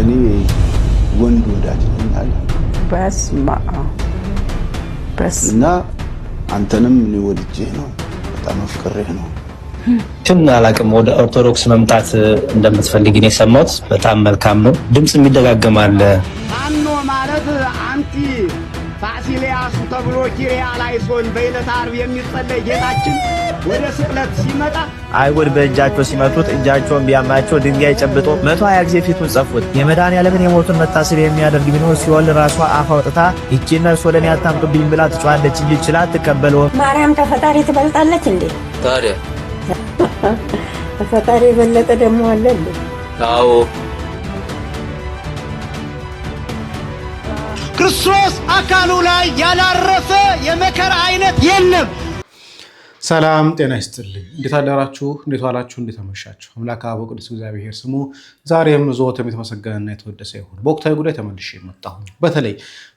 እኔ ወንድ ወዳጅ ነኝ አለ። በስማ እና አንተንም እኔ ወድጄህ ነው፣ በጣም አፍቅሬህ ነው። አላቅም ወደ ኦርቶዶክስ መምጣት እንደምትፈልግ ነው የሰማሁት። በጣም መልካም ነው። ድምጽ የሚደጋገማል። አኖ ማለት አንቲ ፋሲሊያስ ተብሎ ኪሪያ ላይሶን በዕለተ ዓርብ የሚጸለይ ጌታችን ወደ ስቅለት ሲመጣ አይሁድ በእጃቸው ሲመቱት እጃቸውን ቢያማቸው ድንጋይ ጨብጦ 120 ጊዜ ፊቱን ጸፉት። የመድኃኒዓለምን የሞቱን መታሰቢያ የሚያደርግ ቢኖር ሲኦል ራሷ አፍ አውጥታ ይቺ ነፍስ ወደ እኔ አታምጡብኝ ብላ ትጮኻለች እንጂ ችላ አትቀበለውም። ማርያም ከፈጣሪ ትበልጣለች እንዴ? ታዲያ ከፈጣሪ የበለጠ ደግሞ አለ እንዴ? አዎ ክርስቶስ አካሉ ላይ ያላረፈ የመከራ አይነት የለም። ሰላም ጤና ይስጥልኝ። እንዴት አደራችሁ? እንዴት ዋላችሁ? እንዴት አመሻችሁ? አምላክ አብ ቅዱስ እግዚአብሔር ስሙ ዛሬም ዘወትርም የተመሰገነና የተወደሰ ይሁን። በወቅታዊ ጉዳይ ተመልሼ መጣሁ። በተለይ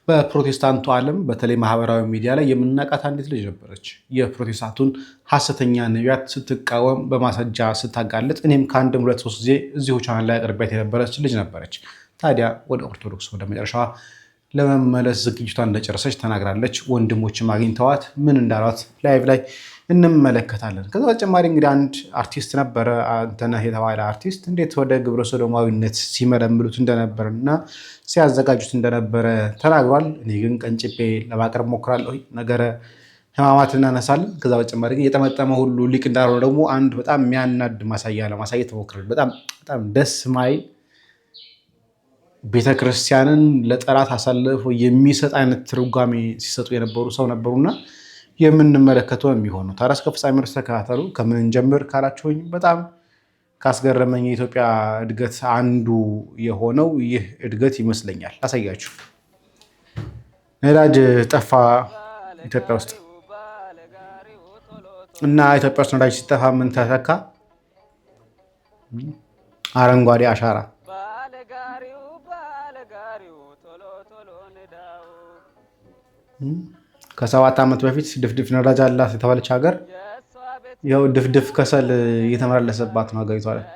በፕሮቴስታንቱ ዓለም በተለይ ማህበራዊ ሚዲያ ላይ የምናውቃት አንዲት ልጅ ነበረች። የፕሮቴስታንቱን ሐሰተኛ ነቢያት ስትቃወም በማስረጃ ስታጋልጥ እኔም ከአንድም ሁለት ሶስት ጊዜ እዚሁ ቻናል ላይ አቅርቢያት የነበረች ልጅ ነበረች። ታዲያ ወደ ኦርቶዶክስ ወደ መጨረሻዋ ለመመለስ ዝግጅቷን እንደጨረሰች ተናግራለች። ወንድሞችም አግኝተዋት ምን እንዳሏት ላይቭ ላይ እንመለከታለን። ከዛ በተጨማሪ እንግዲህ አንድ አርቲስት ነበረ፣ አንተነህ የተባለ አርቲስት እንዴት ወደ ግብረ ሰዶማዊነት ሲመለምሉት እንደነበረ እና ሲያዘጋጁት እንደነበረ ተናግሯል። እኔ ግን ቀንጭቤ ለማቅረብ ሞክራለሁ። ነገረ ሕማማት እናነሳለን። ከዛ በተጨማሪ ግን የጠመጠመ ሁሉ ሊቅ እንዳልሆነ ደግሞ አንድ በጣም የሚያናድ ማሳያ ለማሳየት ሞክራለሁ። በጣም ደስ ማይል ቤተክርስቲያንን ለጠላት አሳልፎ የሚሰጥ አይነት ትርጓሜ ሲሰጡ የነበሩ ሰው ነበሩና የምንመለከተው የሚሆነው ታዲያ እስከ ፍጻሜ ድረስ ተከታተሉ። ከምን ጀምር ካላችሁኝ በጣም ካስገረመኝ የኢትዮጵያ እድገት አንዱ የሆነው ይህ እድገት ይመስለኛል። አሳያችሁ። ነዳጅ ጠፋ ኢትዮጵያ ውስጥ እና ኢትዮጵያ ውስጥ ነዳጅ ሲጠፋ ምን ተተካ? አረንጓዴ አሻራ። ከ7 ዓመት በፊት ድፍድፍ ነዳጅ አላት የተባለች ሀገር ይኸው ድፍድፍ ከሰል እየተመላለሰባት ነው ሀገሪቷ ላይ።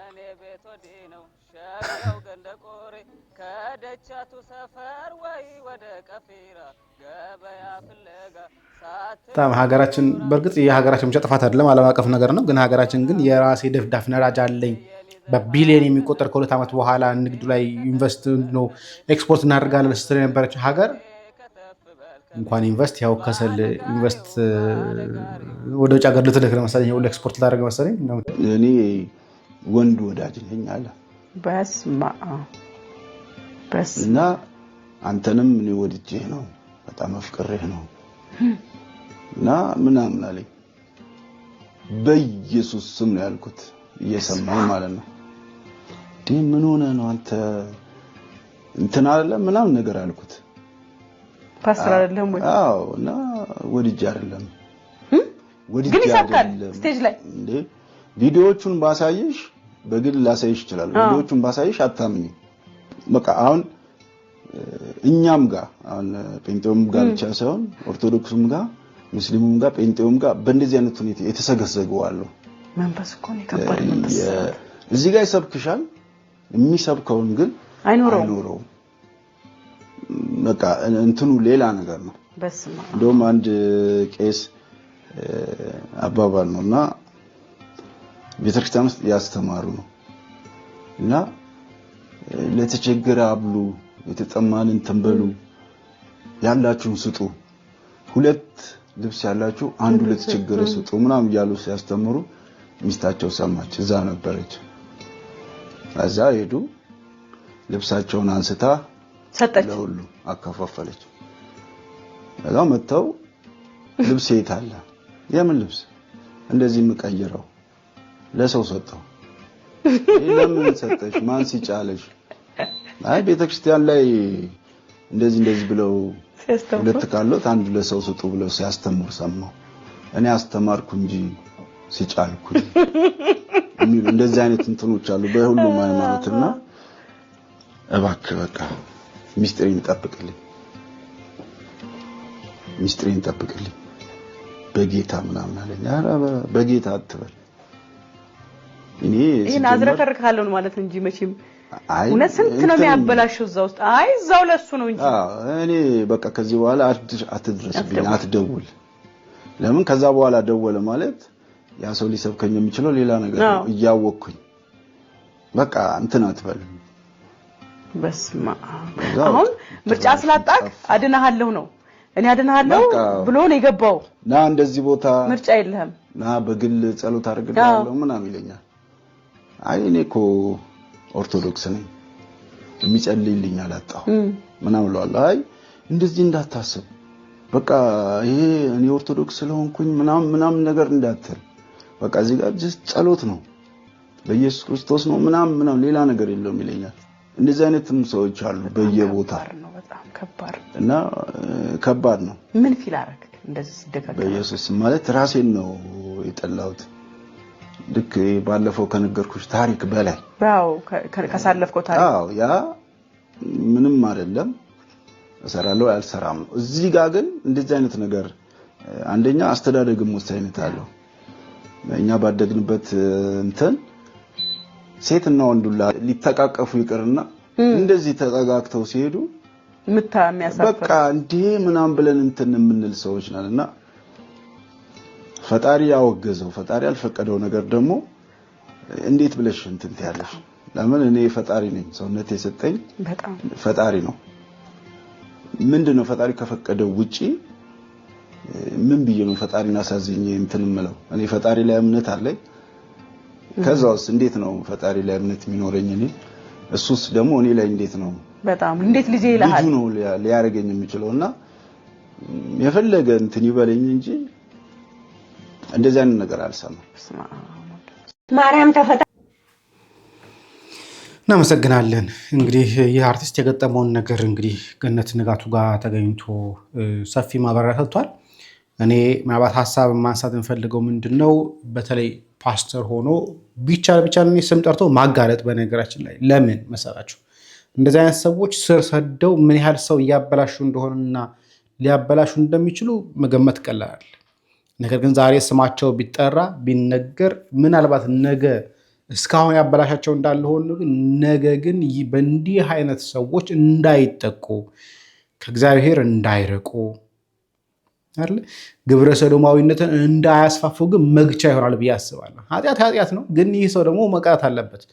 በጣም ሀገራችን በእርግጥ የሀገራችን ብቻ ጥፋት አይደለም፣ ዓለም አቀፍ ነገር ነው። ግን ሀገራችን ግን የራሴ ድፍዳፍ ነዳጅ አለኝ በቢሊየን የሚቆጠር ከ2 ዓመት በኋላ ንግዱ ላይ ኢንቨስት ነው ኤክስፖርት እናደርጋለን ስትል የነበረች ሀገር እንኳን ኢንቨስት ያው ከሰል ኢንቨስት ወደ ውጭ ሀገር ልትልክ ነው መሰለኝ፣ ሁሉ ኤክስፖርት ታደርግ መሰለኝ። እኔ ወንድ ወዳጅ ነኝ አለ። በስማ እና አንተንም እኔ ወድጄህ ነው፣ በጣም አፍቅሬህ ነው እና ምናምን አለኝ። በኢየሱስ ስም ነው ያልኩት፣ እየሰማኝ ማለት ነው። ምን ሆነ ነው አንተ እንትን አይደለም ምናምን ነገር አልኩት። ፓስተር አይደለም ወይ? አዎ። እና ወድጄ አይደለም ግን ይሳካል። ስቴጅ ላይ እንዴ ቪዲዮዎቹን ባሳይሽ በግል ላሳይሽ ይችላል። ቪዲዮዎቹን ባሳይሽ አታምኚ። በቃ አሁን እኛም ጋር አሁን ጴንጤውም ጋር ብቻ ሳይሆን ኦርቶዶክሱም ጋር ሙስሊሙም ጋር ጴንጤውም ጋር በእንደዚህ አይነት ሁኔታ የተሰገሰጉ አሉ። መንፈስ እኮ ነው የከበደ መንፈስ። እዚህ ጋር ይሰብክሻል፣ የሚሰብከውን ግን አይኖረውም። በቃ እንትኑ ሌላ ነገር ነው። በስማ እንደውም አንድ ቄስ አባባል ነውና ቤተክርስቲያን ውስጥ ያስተማሩ ነው እና ለተቸገረ አብሉ፣ የተጠማንን ተንበሉ፣ ያላችሁን ስጡ፣ 2 ልብስ ያላችሁ 1 ለተቸገረ ስጡ ምናምን እያሉ ሲያስተምሩ ሚስታቸው ሰማች፣ እዛ ነበረች። እዛ ሄዱ፣ ልብሳቸውን አንስታ ሰጠች፣ ለሁሉ አከፋፈለች። እዛ መተው ልብስ የታለ? የምን ልብስ? እንደዚህ የምቀይረው ለሰው ሰጠው። ለምን ሰጠሽ? ማን ሲጫለሽ? አይ ቤተክርስቲያን ላይ እንደዚህ ብለው 2 ካሉት 1 ለሰው ስጡ ብለው ሲያስተምሩ ሰማው። እኔ አስተማርኩ እንጂ ሲጫልኩ የሚሉ እንደዚህ አይነት እንትኖች አሉ በሁሉም ሃይማኖትና እባክህ በቃ ሚስጥሬን ጠብቅልኝ በጌታ ምናምን አለኝ። ኧረ በጌታ አትበል። እኔ ይሄን አዝረከርካለሁ ማለት እንጂ መቼም እውነት ስንት ነው የሚያበላሽው እዛ ውስጥ አይ እዛው ለሱ ነው እንጂ እኔ በቃ ከዚህ በኋላ አትድረስብኝ አትደውል ለምን ከዛ በኋላ ደወለ ማለት ያ ሰው ሊሰብከኝ የሚችለው ሌላ ነገር ነው እያወቅኩኝ በቃ እንትን አትበል በስማ አሁን ምርጫ ስላጣክ አድናሃለሁ ነው እኔ አድናሃለሁ ብሎ ነው የገባው ና እንደዚህ ቦታ ምርጫ የለህም ና በግል ጸሎት አድርግልሃለሁ ምናምን ይለኛል አይ እኔ እኮ ኦርቶዶክስ ነኝ የሚጸልይልኝ አላጣሁ ምናምን ብለዋል አይ እንደዚህ እንዳታስብ በቃ ይሄ እኔ ኦርቶዶክስ ስለሆንኩኝ ምናምን ነገር እንዳትል በቃ እዚህ ጋር just ጸሎት ነው በኢየሱስ ክርስቶስ ነው ምናምን ሌላ ነገር የለውም ይለኛል እንደዚህ አይነትም ሰዎች አሉ በየቦታ ነው በጣም ከባድ እና ከባድ ነው ምን ፊል አረክ እንደዚህ ሲደጋገም በኢየሱስ ማለት ራሴን ነው የጠላሁት ልክ ባለፈው ከነገርኩሽ ታሪክ በላይ ባው ከሳለፍከው ታሪክ ያ ምንም አይደለም እሰራለሁ ያልሰራም ነው እዚህ ጋር ግን እንደዚህ አይነት ነገር አንደኛ አስተዳደግም ወሳኝነት አለው እኛ ባደግንበት እንትን ሴትና ወንዱላ ሊተቃቀፉ ይቀርና እንደዚህ ተጠጋግተው ሲሄዱ የሚያሳፍር በቃ እንዴ ምናም ብለን እንትን የምንል ሰዎች ነንና ፈጣሪ ያወገዘው ፈጣሪ ያልፈቀደው ነገር ደግሞ እንዴት ብለሽ እንትን ትያለሽ ለምን እኔ ፈጣሪ ነኝ ሰውነት የሰጠኝ በጣም ፈጣሪ ነው ምንድነው ፈጣሪ ከፈቀደው ውጪ ምን ብዬ ነው ፈጣሪና ሳዝኝ እንትን ምለው እኔ ፈጣሪ ላይ እምነት አለኝ ከዛውስ እንዴት ነው ፈጣሪ ላይ እምነት የሚኖረኝ እኔ እሱስ ደግሞ እኔ ላይ እንዴት ነው በጣም እንዴት ልጄ ይላል ልጁ ነው ሊያረጋኝ የሚችለውና የፈለገ እንትን ይበለኝ እንጂ እንደዚህ አይነት ነገር አልሰማም ማርያም ተፈታ እናመሰግናለን እንግዲህ ይህ አርቲስት የገጠመውን ነገር እንግዲህ ገነት ንጋቱ ጋር ተገኝቶ ሰፊ ማብራሪያ ሰጥቷል እኔ ምናልባት ሐሳብ ማንሳት እንፈልገው ምንድነው በተለይ ፓስተር ሆኖ ብቻ ነው ስም ጠርቶ ማጋለጥ በነገራችን ላይ ለምን መሰላችሁ እንደዚህ አይነት ሰዎች ስር ሰደው ምን ያህል ሰው ያበላሹ እንደሆነና ሊያበላሹ እንደሚችሉ መገመት ቀላል ነገር ግን ዛሬ ስማቸው ቢጠራ ቢነገር ምናልባት ነገ እስካሁን ያበላሻቸው እንዳለ ሆኖ ግን ነገ ግን በእንዲህ አይነት ሰዎች እንዳይጠቁ ከእግዚአብሔር እንዳይርቁ አይደል ግብረ ሰዶማዊነትን እንዳያስፋፉ ግን መግቻ ይሆናል ብዬ አስባለሁ ኃጢአት ነው ግን ይህ ሰው ደግሞ መቅጣት አለበት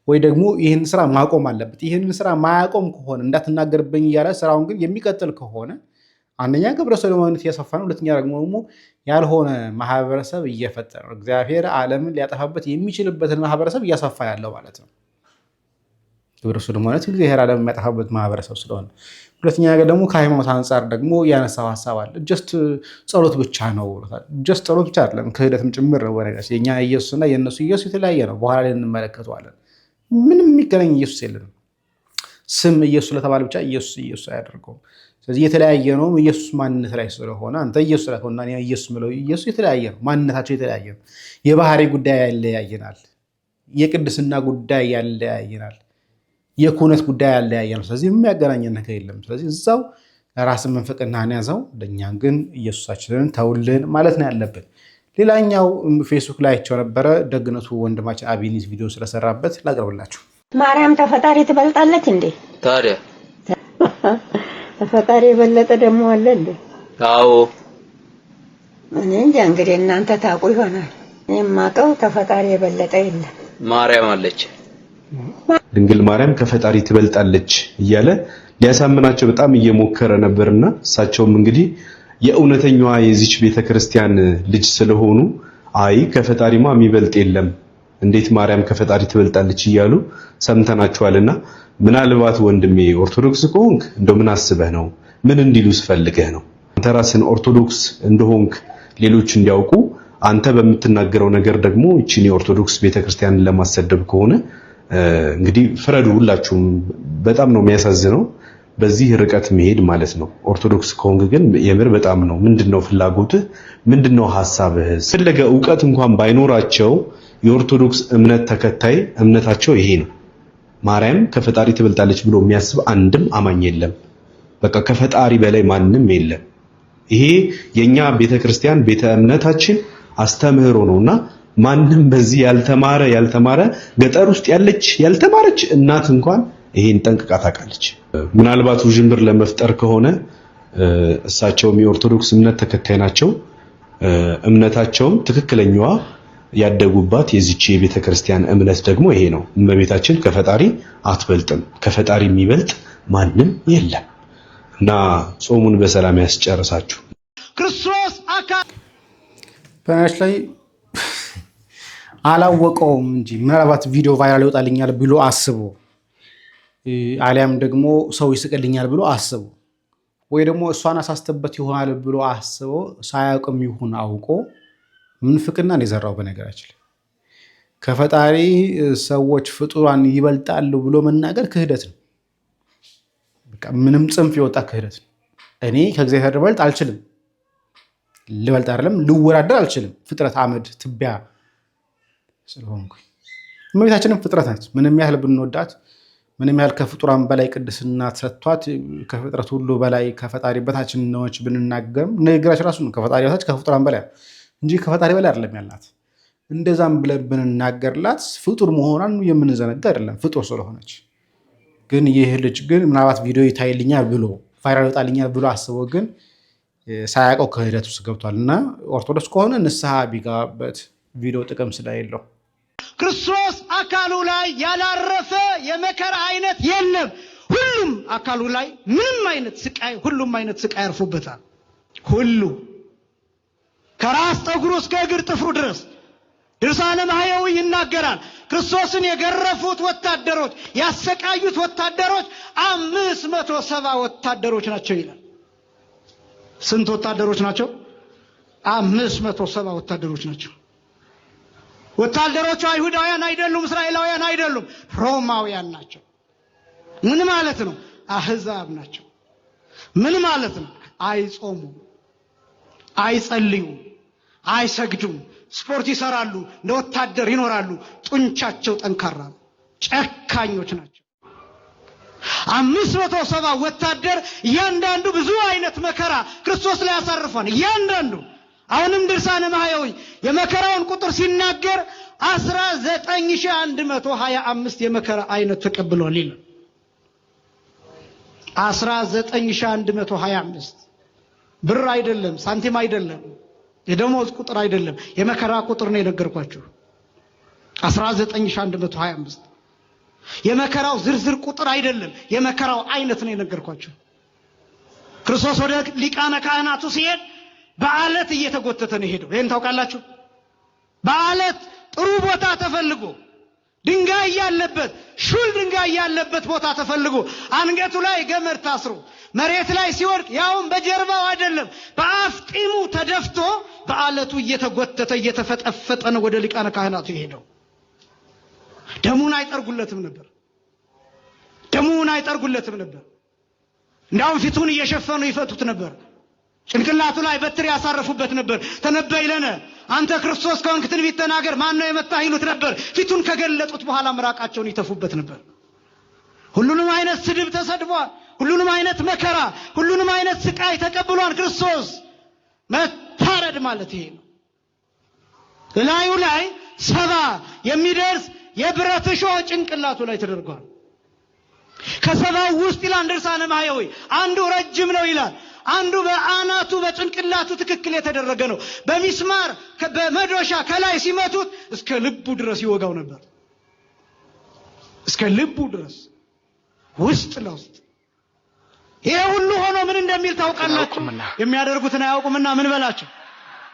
ወይ ደግሞ ይህን ስራ ማቆም አለበት ይህን ስራ ማያቆም ከሆነ እንዳትናገርብኝ እያለ ስራውን ግን የሚቀጥል ከሆነ አንደኛ ግብረ ሰዶማዊነት እያሰፋ ነው ሁለተኛ ደግሞ ያልሆነ ማህበረሰብ እየፈጠረ ነው እግዚአብሔር ዓለምን ሊያጠፋበት የሚችልበትን ማህበረሰብ እያሰፋ ያለው ማለት ነው ግብረ ሰዶማዊነት እግዚአብሔር ዓለምን የሚያጠፋበት ማህበረሰብ ስለሆነ ሁለተኛ ነገር ደግሞ ከሃይማኖት አንፃር ደግሞ ያነሳው ሐሳብ አለ ጀስት ጸሎት ብቻ ነው ጀስት ጸሎት ብቻ አይደለም ክህደትም ጭምር ነው ወረጋስ የኛ ኢየሱስና የነሱ ኢየሱስ የተለያየ ነው በኋላ ላይ እንመለከተዋለን ምንም የሚገናኝ ኢየሱስ የለም ስም ኢየሱስ ለተባለ ብቻ ኢየሱስ አያደርገውም ስለዚህ የተለያየ ነው ኢየሱስ ማንነት ላይ ስለሆነ አንተ ኢየሱስ ለሆነና እኔ ኢየሱስ ምለው ኢየሱስ የተለያየ ነው ማንነታቸው የተለያየ ነው የባህሪ ጉዳይ ያለያየናል የቅድስና ጉዳይ ያለያየናል የኩነት ጉዳይ ያለያየናል ስለዚህ የሚያገናኘን ነገር የለም ስለዚህ እዛው ራስን መንፈቅናን ያዘው ለኛ ግን ኢየሱሳችንን ተውልን ማለት ነው ያለብን ሌላኛው ፌስቡክ ላይ አይቼው ነበረ ደግነቱ ወንድማችን አቢኒስ ቪዲዮ ስለሰራበት ላቀርብላችሁ ማርያም ተፈጣሪ ትበልጣለች እንዴ ታዲያ ተፈጣሪ የበለጠ ደግሞ አለ እንዴ አዎ እኔ እንጃ እንግዲህ እናንተ ታውቁ ይሆናል የማውቀው ተፈጣሪ የበለጠ የለም ማርያም አለች ድንግል ማርያም ከፈጣሪ ትበልጣለች እያለ ሊያሳምናቸው በጣም እየሞከረ ነበርና እሳቸውም እንግዲህ የእውነተኛዋ የዚች ቤተክርስቲያን ልጅ ስለሆኑ አይ ከፈጣሪማ የሚበልጥ የለም እንዴት ማርያም ከፈጣሪ ትበልጣለች እያሉ ሰምተናቸዋልና ምናልባት ወንድሜ ኦርቶዶክስ ከሆንክ እንደው ምን አስበህ ነው ምን እንዲሉስ ፈልገህ ነው አንተ ራስን ኦርቶዶክስ እንደሆንክ ሌሎች እንዲያውቁ አንተ በምትናገረው ነገር ደግሞ እቺን የኦርቶዶክስ ቤተክርስቲያንን ለማሰደብ ከሆነ እንግዲህ ፍረዱ ሁላችሁም በጣም ነው የሚያሳዝነው በዚህ ርቀት መሄድ ማለት ነው ኦርቶዶክስ ከሆንክ ግን የምር በጣም ነው ምንድነው ፍላጎትህ ምንድነው ሐሳብህ ስለገ ዕውቀት እንኳን ባይኖራቸው የኦርቶዶክስ እምነት ተከታይ እምነታቸው ይሄ ነው ማርያም ከፈጣሪ ትበልጣለች ብሎ የሚያስብ አንድም አማኝ የለም በቃ ከፈጣሪ በላይ ማንንም የለም ይሄ የኛ ቤተክርስቲያን ቤተ እምነታችን አስተምህሮ ነውና ማንም በዚህ ያልተማረ ገጠር ውስጥ ያለች ያልተማረች እናት እንኳን ይሄን ጠንቅቃ ታውቃለች። ምናልባት ውዥንብር ለመፍጠር ከሆነ እሳቸውም የኦርቶዶክስ እምነት ተከታይ ናቸው። እምነታቸውም ትክክለኛዋ ያደጉባት የዚች የቤተክርስቲያን እምነት ደግሞ ይሄ ነው። እመቤታችን ከፈጣሪ አትበልጥም፣ ከፈጣሪ የሚበልጥ ማንም የለም እና ጾሙን በሰላም ያስጨርሳችሁ። ክርስቶስ አካል በነሽ ላይ አላወቀውም እንጂ ምናልባት ቪዲዮ ቫይራል ይወጣልኛል ብሎ አስቦ አሊያም ደግሞ ሰው ይስቅልኛል ብሎ አስቦ ወይ ደግሞ እሷን አሳስተበት ይሆናል ብሎ አስቦ ሳያውቅም ይሁን አውቆ ምንፍቅና ነው የዘራው። በነገራችን ከፈጣሪ ሰዎች ፍጡራን ይበልጣሉ ብሎ መናገር ክህደት ነው። በቃ ምንም ጽንፍ የወጣ ክህደት ነው። እኔ ከእግዚአብሔር ልበልጥ አልችልም፣ ልበልጥ አይደለም ልወዳደር አልችልም። ፍጥረት አመድ ትቢያ ስለሆንኩ እመቤታችንም ፍጥረት ናት። ምንም ያህል ብንወዳት፣ ምንም ያህል ከፍጡራን በላይ ቅድስና ተሰጥቷት ከፍጥረት ሁሉ በላይ ከፈጣሪ በታች ነች ብንናገርም ንግግራችን ራሱ ከፈጣሪ በታች ከፍጡራን በላይ እንጂ ከፈጣሪ በላይ አይደለም ያላት። እንደዛም ብለን ብንናገርላት ፍጡር መሆኗን የምንዘነጋ አይደለም፣ ፍጡር ስለሆነች። ግን ይህ ልጅ ግን ምናልባት ቪዲዮ ይታይልኛል ብሎ ቫይራል ይወጣልኛል ብሎ አስቦ ግን ሳያውቀው ክህደት ውስጥ ገብቷል እና ኦርቶዶክስ ከሆነ ንስሐ ቢገባበት ቪዲዮ ጥቅም ስለሌለው ክርስቶስ አካሉ ላይ ያላረፈ የመከራ አይነት የለም። ሁሉም አካሉ ላይ ምንም አይነት ስቃይ፣ ሁሉም አይነት ስቃይ ያርፉበታል። ሁሉ ከራስ ጠጉሩ እስከ እግር ጥፍሩ ድረስ ድርሳነ ማህየዊ ይናገራል። ክርስቶስን የገረፉት ወታደሮች፣ ያሰቃዩት ወታደሮች 570 ወታደሮች ናቸው ይላል። ስንት ወታደሮች ናቸው? 570 ወታደሮች ናቸው። ወታደሮቹ አይሁዳውያን አይደሉም፣ እስራኤላውያን አይደሉም፣ ሮማውያን ናቸው። ምን ማለት ነው? አህዛብ ናቸው። ምን ማለት ነው? አይጾሙም፣ አይጸልዩም፣ አይሰግዱም፣ ስፖርት ይሰራሉ፣ እንደ ወታደር ይኖራሉ። ጡንቻቸው ጠንካራ ነው። ጨካኞች ናቸው። 570 ወታደር እያንዳንዱ ብዙ አይነት መከራ ክርስቶስ ላይ ያሳርፋል። እያንዳንዱ አሁንም ድርሳነ ማህየዊ የመከራውን ቁጥር ሲናገር 19125 የመከራ አይነት ተቀብሏል ይላል። 19125 ብር አይደለም፣ ሳንቲም አይደለም፣ የደሞዝ ቁጥር አይደለም፣ የመከራ ቁጥር ነው የነገርኳችሁ። 19125 የመከራው ዝርዝር ቁጥር አይደለም፣ የመከራው አይነት ነው የነገርኳችሁ። ክርስቶስ ወደ ሊቃነ ካህናቱ ሲሄድ በአለት እየተጎተተ ነው ሄደው። ይሄን ታውቃላችሁ? በአለት ጥሩ ቦታ ተፈልጎ ድንጋይ ያለበት ሹል ድንጋይ ያለበት ቦታ ተፈልጎ አንገቱ ላይ ገመድ ታስሮ መሬት ላይ ሲወድቅ ያውም በጀርባው አይደለም በአፍጢሙ ተደፍቶ በአለቱ እየተጎተተ እየተፈጠፈጠ ነው ወደ ሊቃነ ካህናቱ ሄደው። ደሙን አይጠርጉለትም ነበር። ደሙን አይጠርጉለትም ነበር። እንዳውም ፊቱን እየሸፈኑ ይፈቱት ነበር። ጭንቅላቱ ላይ በትር ያሳረፉበት ነበር። ተነበይ ለነ አንተ ክርስቶስ ከሆንክ ትንቢት ተናገር፣ ማን ነው የመጣህ ይሉት ነበር። ፊቱን ከገለጡት በኋላ ምራቃቸውን ይተፉበት ነበር። ሁሉንም አይነት ስድብ ተሰድቧል። ሁሉንም አይነት መከራ፣ ሁሉንም አይነት ስቃይ ተቀብሏል ክርስቶስ። መታረድ ማለት ይሄ ነው። ላዩ ላይ 70 የሚደርስ የብረት እሾህ ጭንቅላቱ ላይ ተደርጓል። ከ70 ውስጥ ይላል ድርሳነ ማህየዊ አንዱ ረጅም ነው ይላል። አንዱ በአናቱ በጭንቅላቱ ትክክል የተደረገ ነው። በሚስማር በመዶሻ ከላይ ሲመቱት እስከ ልቡ ድረስ ይወጋው ነበር። እስከ ልቡ ድረስ ውስጥ ለውስጥ። ይሄ ሁሉ ሆኖ ምን እንደሚል ታውቃላችሁ? የሚያደርጉትን አያውቁምና ምን በላቸው?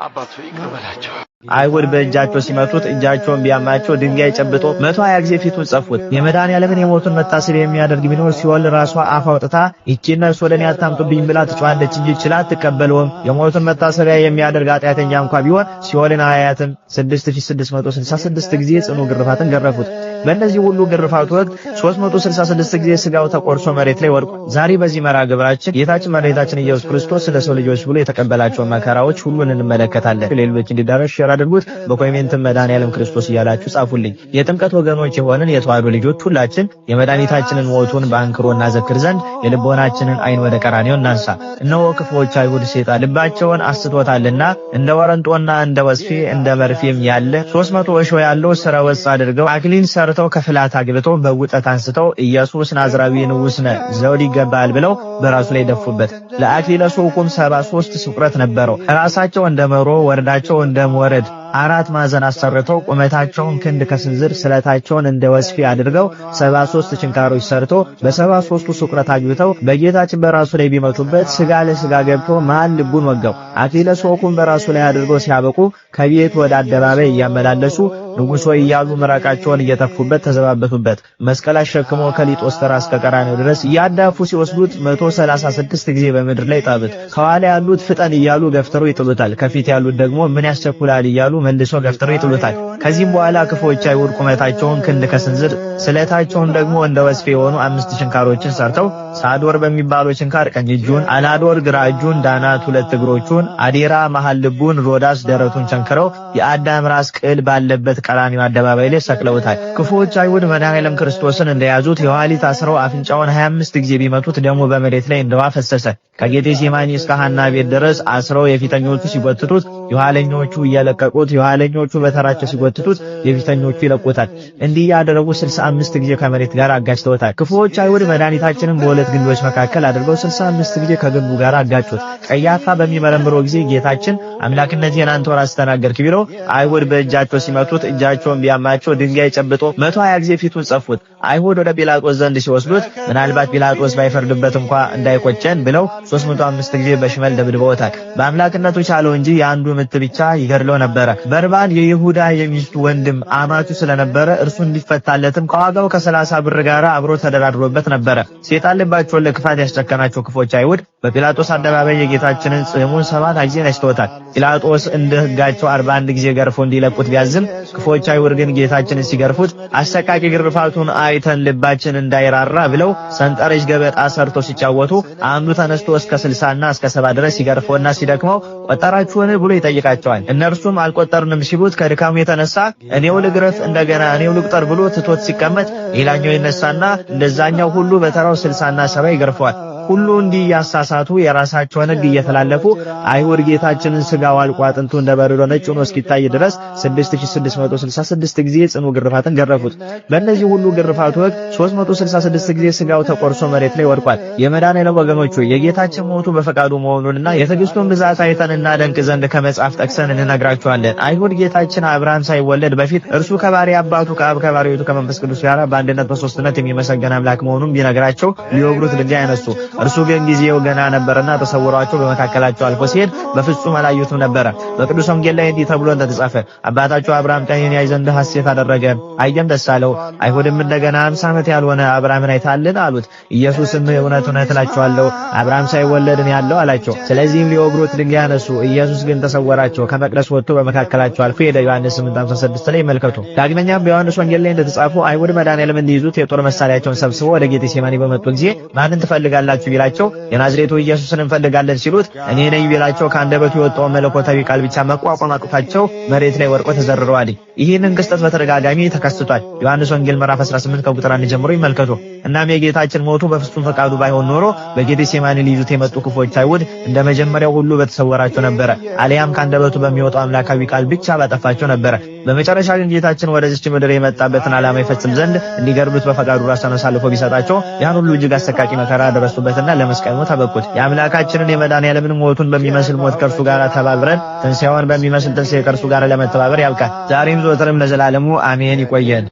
አባቱ ይቅር በላቸው። አይሁድ በእጃቸው ሲመቱት እጃቸውን ቢያማቸው ድንጋይ ጨብጦ 120 ጊዜ ፊቱን ጸፉት። የመድኃኒዓለምን የሞቱን መታሰቢያ የሚያደርግ ቢኖር ሲኦል ራሷ አፍ አውጥታ ይህችን ነፍስ ወደ እኔ አታምጡብኝ ብላ ትጮኻለች እንጂ ችላ አትቀበለውም። የሞቱን መታሰቢያ የሚያደርግ ኃጢአተኛ እንኳ ቢሆን ሲኦልን አያያትም። 6666 ጊዜ ጽኑ ግርፋትን ገረፉት። በእነዚህ ሁሉ ግርፋት ወቅት 366 ጊዜ ስጋው ተቆርሶ መሬት ላይ ወድቆ ዛሬ በዚህ መርሐ ግብራችን ጌታችን መድኃኒታችን ኢየሱስ ክርስቶስ ለሰው ልጆች ብሎ የተቀበላቸውን መከራዎች ሁሉን እንመለከታለን። ሌሎች እንዲዳረስ ሼር አድርጉት። በኮሜንት መድኃኒዓለም ክርስቶስ እያላችሁ ጻፉልኝ። የጥምቀት ወገኖች የሆንን የተዋሕዶ ልጆች ሁላችን የመድኃኒታችንን ሞቱን በአንክሮ እናዘክር ዘንድ የልቦናችንን አይን ወደ ቀራንዮ እናንሳ። እነሆ ክፉዎች አይሁድ ሰይጣን ልባቸውን አስቶታልና እንደ ወረንጦና እንደ ወስፌ እንደ መርፌም ያለ 300 እሾህ ያለው ስረ ወጽ አድርገው አክሊል ሰርተው ከፍላት አግብተው በውጠት አንስተው ኢየሱስ ናዝራዊ ንጉሥ ነህ ዘውድ ይገባል ብለው በራሱ ላይ ደፉበት። ለአክሊለ ሦኩም 73 ስቁረት ነበረው። ራሳቸው እንደ መሮ ወርዳቸው እንደ ወረድ አራት ማዕዘን አሰርተው ቁመታቸውን ክንድ ከስንዝር ስለታቸውን እንደ ወስፌ አድርገው 73 ችንካሮች ሰርቶ በ73ቱ ስቁረት አግብተው በጌታችን በራሱ ላይ ቢመቱበት ስጋ ለስጋ ገብቶ መሃል ልቡን ወጋው። አክሊለ ሦኩም በራሱ ላይ አድርገው ሲያበቁ ከቤት ወደ አደባባይ እያመላለሱ ንጉሥ ሆይ እያሉ ምራቃቸውን እየተፉበት ተዘባበቱበት። መስቀል አሸክሞ ከሊጦስ ተራ እስከ ቀራንዮ ድረስ እያዳፉ ሲወስዱት 136 ጊዜ በምድር ላይ ጣሉት። ከኋላ ያሉት ፍጠን እያሉ ገፍተው ይጥሉታል። ከፊት ያሉት ደግሞ ምን ያስቸኩላል እያሉ መልሶ ገፍተው ይጥሉታል። ከዚህም በኋላ ክፉዎች አይሁድ ቁመታቸውን ክንድ ከስንዝር ስለታቸውን ደግሞ እንደ ወስፌ የሆኑ 5 ችንካሮችን ሰርተው ሳዶር በሚባለው ችንካር ቀኝ እጁን፣ አላዶር ግራ እጁን፣ ዳናት 2 እግሮቹን፣ አዴራ መሃል ልቡን፣ ሮዳስ ደረቱን ቸንክረው የአዳም ራስ ቅል ባለበት ቀራንዮ አደባባይ ላይ ሰቅለውታል። ክፉዎች አይሁድ መድኃኒዓለም ክርስቶስን እንደያዙት የኋሊት አስረው አፍንጫውን 25 ጊዜ ቢመቱት ደሙ በመሬት ላይ እንደዋ ፈሰሰ። ከጌቴሴማኒ እስከ ሐና ቤት ድረስ አስረው የፊተኞቹ ሲጎትቱት የኋለኞቹ እየለቀቁት፣ የኋለኞቹ በተራቸው ሲጎትቱት የፊተኞቹ ይለቁታል። እንዲህ ያደረጉ 65 ጊዜ ከመሬት ጋር አጋጭተውታል። ክፉዎች አይሁድ መድኃኒታችንን በሁለት ግንዶች መካከል አድርገው 65 ጊዜ ከግንዱ ጋር አጋጩት። ቀያፋ በሚመረምረው ጊዜ ጌታችን አምላክነቴን አንተ ወራስ ተናገርክ ቢለው አይሁድ በእጃቸው ሲመቱት እጃቸውን ቢያማቸው ድንጋይ ጨብጦ 120 ጊዜ ፊቱን ጸፉት። አይሁድ ወደ ጲላጦስ ዘንድ ሲወስዱት ምናልባት ጲላጦስ ባይፈርድበት እንኳን እንዳይቆጨን ብለው 305 ጊዜ በሽመል ደብድበውታል። በአምላክነቱ ቻለው እንጂ የአንዱ ምት ብቻ ይገድለው ነበረ። በርባን የይሁዳ የሚስቱ ወንድም አማቱ ስለነበረ እርሱ እንዲፈታለትም ከዋጋው ከ30 ብር ጋር አብሮ ተደራድሮበት ነበረ። ሰይጣን ልባቸውን ለክፋት ያስጨከናቸው ክፎች አይሁድ በጲላጦስ አደባባይ የጌታችንን ጽሙን 7 ጊዜ ነጭተውታል። ጲላጦስ እንደ ሕጋቸው 41 ጊዜ ገርፎ እንዲለቁት ቢያዝም ክፎች አይሁድ ግን ጌታችንን ሲገርፉት አሰቃቂ ግርፋቱን አይተን ልባችን እንዳይራራ ብለው ሰንጠረዥ ገበጣ ሰርተው ሲጫወቱ አንዱ ተነስቶ እስከ 60 እና እስከ 70 ድረስ ሲገርፈውና ሲደክመው ቆጠራችሁን ብሎ ይጠይቃቸዋል። እነርሱም አልቆጠርንም ሲሉት ከድካሙ የተነሳ እኔው ልግረፍ እንደገና እኔው ልቁጠር ብሎ ትቶት ሲቀመጥ ሌላኛው ይነሳና እንደዛኛው ሁሉ በተራው 60 እና 70 ይገርፈዋል። ሁሉ እንዲህ ያሳሳቱ የራሳቸውን ሕግ እየተላለፉ አይሁድ ጌታችንን ስጋው አልቆ አጥንቱ እንደ በረዶ ነጭ ሆኖ እስኪታይ ድረስ 6666 ጊዜ ጽኑ ግርፋትን ገረፉት። በእነዚህ ሁሉ ግርፋት ወቅት 366 ጊዜ ስጋው ተቆርሶ መሬት ላይ ወድቋል። የመድኃኒዓለም ወገኖቹ የጌታችን ሞቱ በፈቃዱ መሆኑንና የትዕግስቱን ብዛት አይተንና ደንቅ ዘንድ ከመጽሐፍ ጠቅሰን እንነግራቸዋለን። አይሁድ ጌታችን አብርሃም ሳይወለድ በፊት እርሱ ከባሪ አባቱ ከአብ ከባሪቱ ከመንፈስ ቅዱስ ጋር በአንድነት በሶስትነት የሚመሰገን አምላክ መሆኑን ቢነግራቸው ሊወግሩት ድንጋይ አነሱ። እርሱ ግን ጊዜው ገና ነበርና ተሰውሯቸው በመካከላቸው አልፎ ሲሄድ በፍጹም አላዩትም ነበረ። በቅዱስ ወንጌል ላይ እንዲህ ተብሎ እንደተጻፈ አባታቸው አብርሃም ቀኝን ያይ ዘንድ ሐሴት አደረገ፣ አየም ደስ አለው። አይሁድም እንደገና 50 ዓመት ያልሆነ አብርሃምን አይታልን አሉት። ኢየሱስም እውነት እውነት እላችኋለሁ አብርሃም ሳይወለድ ነው ያለው አላቸው። ስለዚህም ሊወግሩት ድንጋይ አነሱ። ኢየሱስ ግን ተሰወራቸው፣ ከመቅደስ ወጥቶ በመካከላቸው አልፎ ሄደ። ዮሐንስ 8:56 ላይ ይመልከቱ። ዳግመኛም በዮሐንስ ወንጌል ላይ እንደተጻፈው አይሁድ መድኃኒዓለም እንዲይዙት የጦር መሳሪያቸውን ሰብስበው ወደ ጌቴሴማኒ በመጡ ጊዜ ማንን ትፈልጋላችሁ ቢላቸው የናዝሬቱ ኢየሱስን እንፈልጋለን ሲሉት እኔ ነኝ ቢላቸው ከአንደበቱ የወጣው መለኮታዊ ቃል ብቻ መቋቋም አቅቷቸው መሬት ላይ ወድቆ ተዘርረዋል። ይህንን ክስተት በተደጋጋሚ ተከስቷል። ዮሐንስ ወንጌል ምዕራፍ 18 ከቁጥር 1 ጀምሮ ይመልከቱ። እናም የጌታችን ሞቱ በፍጹም ፈቃዱ ባይሆን ኖሮ በጌቴሴማኒ ሊይዙት የመጡ ክፎች አይሁድ እንደ መጀመሪያው ሁሉ በተሰወራቸው ነበረ፣ አልያም ከአንደበቱ በሚወጣው አምላካዊ ቃል ብቻ ባጠፋቸው ነበረ። በመጨረሻ ግን ጌታችን ወደዚች ምድር የመጣበትን ዓላማ ይፈጽም ዘንድ እንዲገድሉት በፈቃዱ ራሱን አሳልፎ ቢሰጣቸው ያን ሁሉ እጅግ አሰቃቂ መከራ ደረሱበትና ለመስቀል ሞት አበቁት። የአምላካችንን የመድኃኒዓለምን ሞቱን በሚመስል ሞት ከእርሱ ጋር ተባብረን ትንሣኤውን በሚመስል ትንሣኤ ከእርሱ ጋር ለመተባበር ያብቃል። ዛሬም ዘወትርም ለዘላለሙ አሜን። ይቆየን።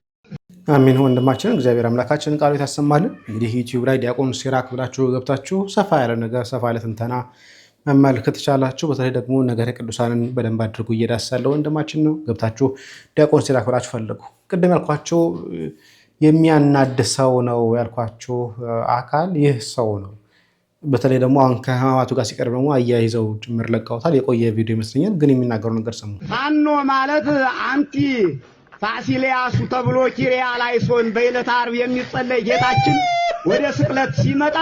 አሜን። ወንድማችን እግዚአብሔር አምላካችንን ቃሉ ያሰማልን። እንግዲህ ዩቲዩብ ላይ ዲያቆን ሲራክ ብላችሁ ገብታችሁ ሰፋ ያለ ነገር ሰፋ ያለ ትንተና መመልከት ትችላላችሁ። በተለይ ደግሞ ነገረ ቅዱሳንን በደንብ አድርጉ እየዳሰሰው ወንድማችን ነው። ገብታችሁ ዲያቆን ሲራክ ብላችሁ ፈልጉ። ቅድም ያልኳችሁ የሚያናድሰው ነው ያልኳችሁ አካል ይህ ሰው ነው። በተለይ ደግሞ አሁን ከህማማቱ ጋር ሲቀርብ ደግሞ አያይዘው ጭምር ለቀውታል። የቆየ ቪዲዮ ይመስለኛል፣ ግን የሚናገሩ ነገር ሰሙ። ፋኖ ማለት አንቲ ፋሲሊያሱ ተብሎ ኪሪያ ላይሶን በዕለተ ዓርብ የሚጸለይ ጌታችን ወደ ስቅለት ሲመጣ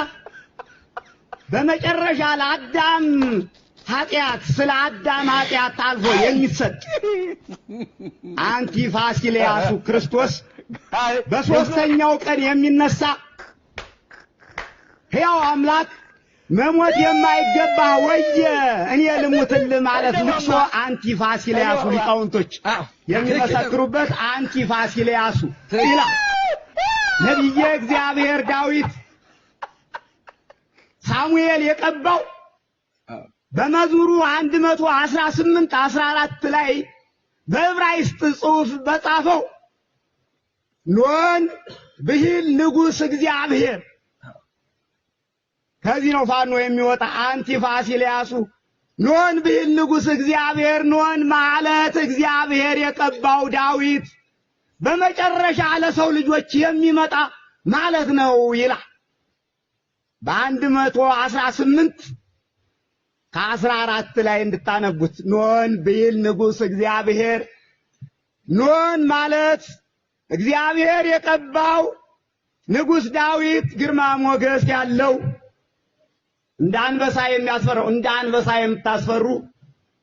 በመጨረሻ ለአዳም ኃጢአት ስለ አዳም ኃጢአት ታልፎ የሚሰጥ አንቲ ፋሲሊያሱ ክርስቶስ በሶስተኛው ቀን የሚነሳ ሕያው አምላክ መሞት የማይገባ ወየ እኔ ልሙትልህ ማለት ልቅሶ አንቲ ፋሲሊያሱ ሊቃውንቶች የሚመሰክሩበት አንቲ ፋሲሊያሱ ይላል። ነቢየ እግዚአብሔር ዳዊት ሳሙኤል የቀባው በመዝሙሩ 118:14 ላይ በዕብራይስጥ ጽሑፍ በጻፈው ኖን ብሂል ንጉሥ እግዚአብሔር ከዚህ ነው ፋኖ የሚወጣ አንቲ ፋሲሊያሱ ኖን ብሂል ንጉሥ እግዚአብሔር ኖን ማለት እግዚአብሔር የቀባው ዳዊት በመጨረሻ ለሰው ልጆች የሚመጣ ማለት ነው ይላል። በ118:14 ላይ እንድታነቡት ኖን ብሂል ንጉሥ እግዚአብሔር ኖን ማለት እግዚአብሔር የቀባው ንጉሥ ዳዊት ግርማ ሞገስ ያለው እንደ አንበሳ የሚያስፈራው እንደ አንበሳ የምታስፈሩ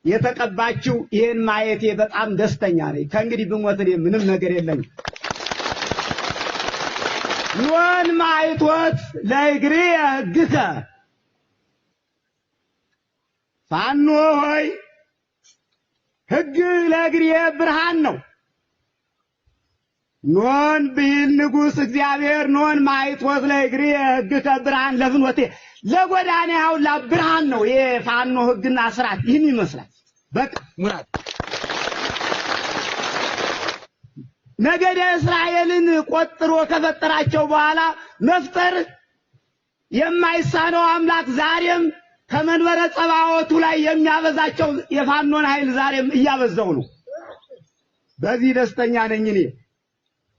የተቀባችው ይሄን ማየቴ በጣም ደስተኛ ነኝ። ከእንግዲህ ብሞት ምንም ነገር የለኝም። ኖን ማይቶት ለእግሬ ሕግከ ፋኖ ሆይ ሕግ ለእግሬ ብርሃን ነው። ኖን ብሂል ንጉሥ እግዚአብሔር ኖን ማይቶት ለእግሬ ሕግከ ብርሃን ለፍኖቴ ለጎዳኔ ያውላ ብርሃን ነው። የፋኖ ሕግና ስርዓት ይህን ይመስላል። በቃ ሙራድ ነገደ እስራኤልን ቆጥሮ ከፈጠራቸው በኋላ መፍጠር የማይሳነው አምላክ ዛሬም ከመንበረ ጸባዖቱ ላይ የሚያበዛቸው የፋኖን ኃይል ዛሬም እያበዛው ነው። በዚህ ደስተኛ ነኝ እኔ።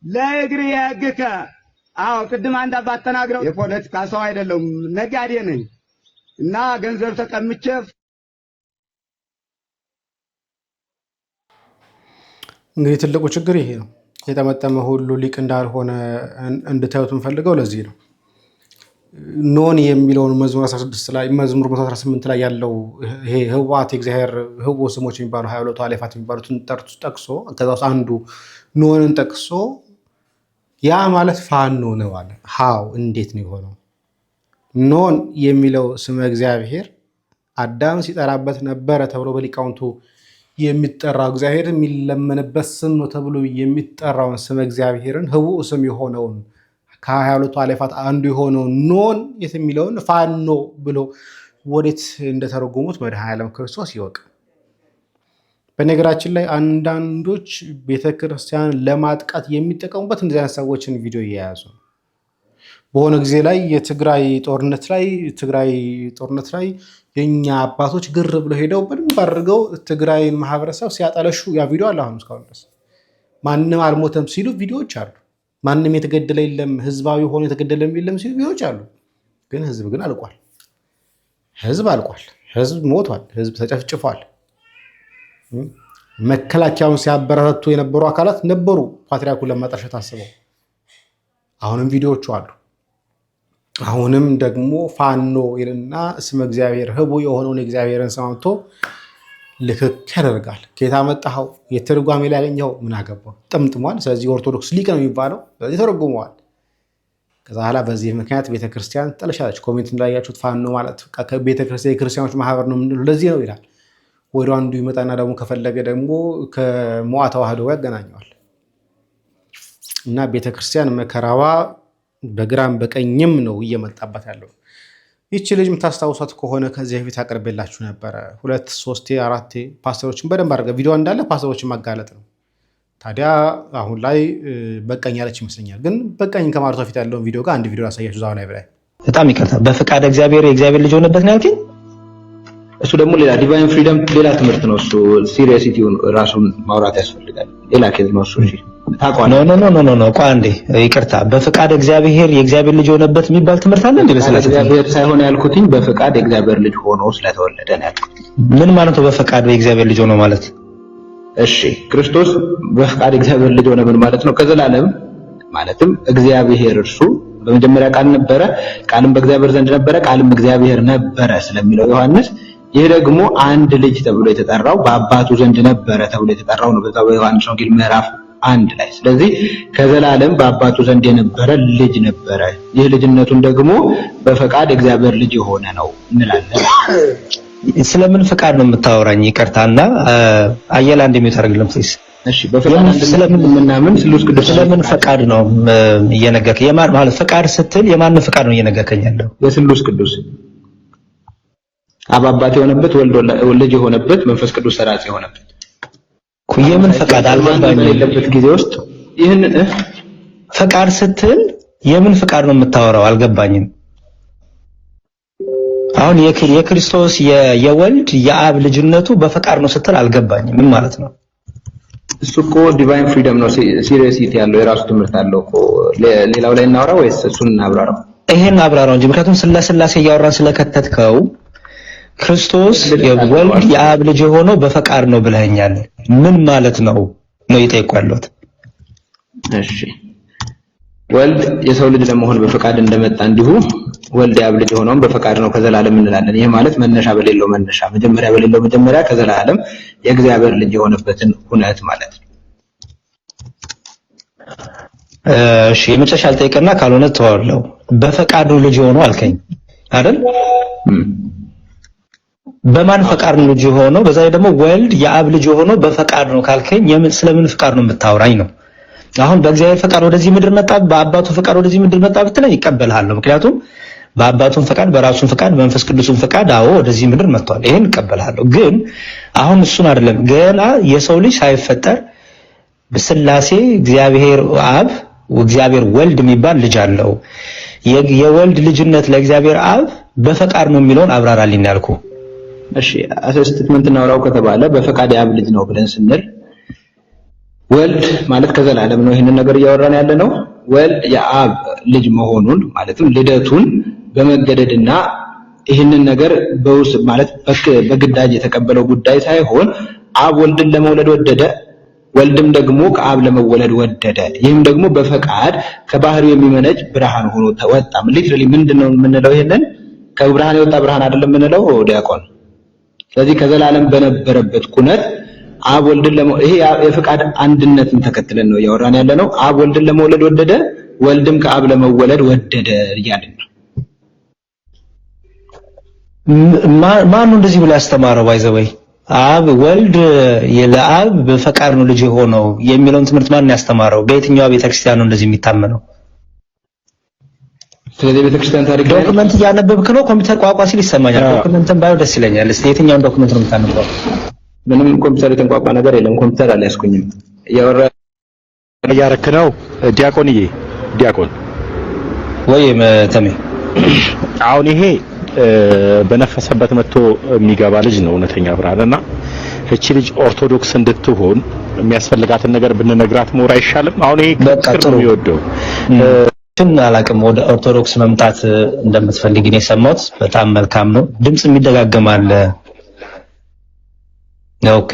ለእግሬ ሕግከ አዎ ቅድም አንድ አባት ተናግረው የፖለቲካ ሰው አይደለም ነጋዴ ነኝ እና ገንዘብ ተቀምጬ እንግዲህ ትልቁ ችግር ይሄ ነው። የጠመጠመ ሁሉ ሊቅ እንዳልሆነ እንድታዩት የምፈልገው ለዚህ ነው። ኖን የሚለውን መዝሙር 16 ላይ መዝሙር 118 ላይ ያለው ይሄ ህዋት የእግዚአብሔር ህዎ ስሞች የሚባሉ 22 አሌፋት የሚባሉትን ጠቅሶ ከዛ ውስጥ አንዱ ኖንን ጠቅሶ ያ ማለት ፋኖ ነው አለ። ሃው እንዴት ነው የሆነው? ኖን የሚለው ስመ እግዚአብሔር አዳም ሲጠራበት ነበረ ተብሎ በሊቃውንቱ የሚጠራው እግዚአብሔር የሚለመንበት ስም ነው ተብሎ የሚጠራውን ስመ እግዚአብሔርን ህቡዕ ስም የሆነውን ከ22 አሌፋት አንዱ የሆነውን ኖን የት የሚለውን ፋኖ ብሎ ወዴት እንደተረጎሙት መድኃኔዓለም ክርስቶስ ይወቅ። በነገራችን ላይ አንዳንዶች ቤተክርስቲያን ለማጥቃት የሚጠቀሙበት እንደዚህ አይነት ሰዎችን ቪዲዮ እየያዙ ነው። በሆነ ጊዜ ላይ የትግራይ ጦርነት ላይ የኛ አባቶች ግር ብለው ሄደው በደንብ አድርገው ትግራይን ማህበረሰብ ሲያጠለሹ ያ ቪዲዮ አለ። አሁን እስካሁን ድረስ ማንም አልሞተም ሲሉ ቪዲዮዎች አሉ። ማንም የተገደለ የለም ህዝባዊ ሆኖ የተገደለ የለም ሲሉ ቪዲዮዎች አሉ። ግን ህዝብ አልቋል። ህዝብ ሞቷል። ህዝብ ተጨፍጭፏል። መከላከያውን ሲያበረታቱ የነበሩ አካላት ነበሩ ፓትርያርኩን ለማጠልሸት አስበው። አሁንም ቪዲዮዎቹ አሉ። አሁንም ደግሞ ፋኖ ይልና ስመ እግዚአብሔር ህቡዕ የሆነውን እግዚአብሔርን ሰማምቶ ልክክ ያደርጋል። ከየት አመጣኸው? የትርጓሜ ላይ ያገኘው ምን አገባው? ጠምጥሟል። ስለዚህ ኦርቶዶክስ ሊቅ ነው የሚባለው። ስለዚህ ተረጉመዋል። ከዛ በኋላ በዚህ ምክንያት ቤተክርስቲያን ጠልሻለች። ኮሜንት እንዳያችሁት ፋኖ ማለት ቤተክርስቲያን የክርስቲያኖች ማህበር ነው የምንለው ለዚህ ነው ይላል። ወደ አንዱ ይመጣና ደግሞ ከፈለገ ደግሞ ከሞዓ ተዋህዶ ያገናኘዋል። እና ቤተክርስቲያን መከራዋ በግራም በቀኝም ነው እየመጣባት ያለው። ይቺ ልጅ የምታስታውሷት ከሆነ ከዚህ በፊት አቅርቤላችሁ ነበረ 2 3 4 ፓስተሮችን በደንብ አድርገ ቪዲዮ እንዳለ ፓስተሮችን ማጋለጥ ነው። ታዲያ አሁን ላይ በቀኝ ያለች ይመስለኛል። ግን በቀኝ ከማለቷ ፊት ያለውን ቪዲዮ ጋር አንድ ቪዲዮ አሳያችሁ ዛው ላይ ብላይ። በጣም ይቅርታ በፍቃድ እግዚአብሔር የእግዚአብሔር ልጅ ሆነበት ነው ያልከኝ። እሱ ደግሞ ሌላ ዲቫይን ፍሪደም ሌላ ትምህርት ነው። እሱ ሲሪየሲቲውን ራሱን ማውራት ያስፈልጋል። ሌላ ኬዝ ነው እሱ። እሺ ታቋና ኖ ቆይ አንዴ ይቅርታ። በፍቃድ እግዚአብሔር የእግዚአብሔር ልጅ ሆነበት የሚባል ትምህርት አለ እንዴ? በስላሴ እግዚአብሔር ሳይሆን ያልኩትኝ በፍቃድ የእግዚአብሔር ልጅ ሆኖ ስለተወለደ ነው ያልኩት። ምን ማለት ነው? በፍቃድ የእግዚአብሔር ልጅ ሆኖ ማለት እሺ ክርስቶስ በፈቃድ እግዚአብሔር ልጅ ሆነ ምን ማለት ነው? ከዘላለም ማለትም እግዚአብሔር እርሱ በመጀመሪያ ቃል ነበረ፣ ቃልም በእግዚአብሔር ዘንድ ነበረ፣ ቃልም እግዚአብሔር ነበረ ስለሚለው ዮሐንስ ይህ ደግሞ አንድ ልጅ ተብሎ የተጠራው በአባቱ ዘንድ ነበረ ተብሎ የተጠራው ነው በዛው በዮሐንስ ወንጌል ምዕራፍ 1 ላይ። ስለዚህ ከዘላለም በአባቱ ዘንድ የነበረ ልጅ ነበረ። ይህ ልጅነቱን ደግሞ በፈቃድ እግዚአብሔር ልጅ የሆነ ነው እንላለን። ስለምን ፈቃድ ነው የምታወራኝ? ይቅርታና አየላ እንደሚታረግልም ፕሊስ። እሺ በፈቃድ ስለምን ምናምን ስሉስ ቅዱስ ስለምን ፈቃድ ነው እየነገርከኝ? የማን ማለት ፈቃድ ስትል የማን ፈቃድ ነው እየነገርከኝ ያለው? የስሉስ ቅዱስ አባባት የሆነበት ወልድ ልጅ የሆነበት መንፈስ ቅዱስ ሰራጽ የሆነበት የምን ፈቃድ አልገባኝም። በሌለበት ጊዜ ውስጥ ይህን ፈቃድ ስትል የምን ፈቃድ ነው የምታወራው? አልገባኝም። አሁን የክርስቶስ የወልድ የአብ ልጅነቱ በፈቃድ ነው ስትል አልገባኝም። ምን ማለት ነው? እሱ እኮ ዲቫይን ፍሪደም ነው። ሲሪየሲቲ ያለው የራሱ ትምህርት አለው እኮ። ሌላው ላይ እናወራ ወይስ እሱን እናብራራው? ይሄን አብራራው እንጂ ምክንያቱም ስለ ሥላሴ እያወራን ስለከተትከው ክርስቶስ የወልድ የአብ ልጅ የሆነው በፈቃድ ነው ብለኸኛል። ምን ማለት ነው ነው ይጠይቋሉት? እሺ ወልድ የሰው ልጅ ለመሆን በፈቃድ እንደመጣ እንዲሁ ወልድ የአብ ልጅ የሆነው በፈቃድ ነው ከዘላለም እንላለን። ይሄ ማለት መነሻ በሌለው መነሻ፣ መጀመሪያ በሌለው መጀመሪያ፣ ከዘላለም የእግዚአብሔር ልጅ የሆነበትን ሁነት ማለት ነው። እሺ የመጨረሻ አልጠይቅና ካልሆነ ተዋለው። በፈቃዱ ልጅ የሆነው አልከኝ አይደል? በማን ፈቃድ ነው ልጅ የሆነው? በዛ ላይ ደግሞ ወልድ የአብ ልጅ የሆነው በፈቃድ ነው ካልከኝ ስለምን ፈቃድ ነው የምታወራኝ ነው? አሁን በእግዚአብሔር ፈቃድ ወደዚህ ምድር መጣ፣ በአባቱ ፈቃድ ወደዚህ ምድር መጣ ብትለኝ ይቀበልሃለሁ። ምክንያቱም በአባቱን ፈቃድ፣ በራሱን ፈቃድ፣ በመንፈስ ቅዱስን ፈቃድ አዎ ወደዚህ ምድር መጥቷል። ይሄን እቀበልሃለሁ። ግን አሁን እሱን አይደለም። ገና የሰው ልጅ ሳይፈጠር በሥላሴ እግዚአብሔር አብ እግዚአብሔር ወልድ የሚባል ልጅ አለው። የወልድ ልጅነት ለእግዚአብሔር አብ በፈቃድ ነው የሚለውን አብራራልኝ ያልኩ። እሺ ስቴትመንት እናውራው ከተባለ በፈቃድ የአብ ልጅ ነው ብለን ስንል ወልድ ማለት ከዘላለም ነው ይሄንን ነገር እያወራን ያለ ነው። ወልድ የአብ ልጅ መሆኑን ማለትም ልደቱን በመገደድና ይህንን ነገር በውስጥ ማለት በግዳጅ የተቀበለው ጉዳይ ሳይሆን አብ ወልድን ለመውለድ ወደደ፣ ወልድም ደግሞ ከአብ ለመወለድ ወደደ። ይህም ደግሞ በፈቃድ ከባህሪው የሚመነጭ ብርሃን ሆኖ ተወጣ። ሊትራሊ ምንድነው የምንለው? ይሄንን ከብርሃን የወጣ ብርሃን አይደለም የምንለው ዲያቆን። ስለዚህ ከዘላለም በነበረበት ኩነት አብ ወልድን ይሄ የፈቃድ አንድነትን ተከትለን ነው ያወራን ያለ ነው። አብ ወልድን ለመውለድ ወደደ፣ ወልድም ከአብ ለመወለድ ወደደ እያልን ነው። ማን ነው እንደዚህ ብሎ ያስተማረው? ባይዘወይ አብ ወልድ ለአብ በፈቃድ ነው ልጅ የሆነው የሚለውን ትምህርት ማን ያስተማረው? በየትኛው ቤተክርስቲያን ነው እንደዚህ የሚታመነው? ስለዚህ ቤተክርስቲያን ታሪክ ዶክመንት እያነበብክ ነው? ኮምፒውተር ቋቋ ሲል ይሰማኛል። ዶክመንትን ባየው ደስ ይለኛል። እስቲ የትኛውን ዶክመንት ነው የምታነበው? ምንም ኮምፒውተር የተንቋቋ ነገር የለም። ኮምፒውተር አልያዝኩኝም። እያረክ ነው ዲያቆንዬ። ዲያቆን ወይ ተሜ፣ አሁን ይሄ በነፈሰበት መጥቶ የሚገባ ልጅ ነው እውነተኛ ብርሃንና እቺ ልጅ ኦርቶዶክስ እንድትሆን የሚያስፈልጋትን ነገር ብንነግራት ሞር አይሻልም? አሁን ይሄ ክርክር ነው የሚወደው አላቅም። ወደ ኦርቶዶክስ መምጣት እንደምትፈልግ ነው የሰማሁት። በጣም መልካም ነው። ድምጽ የሚደጋገማል። ኦኬ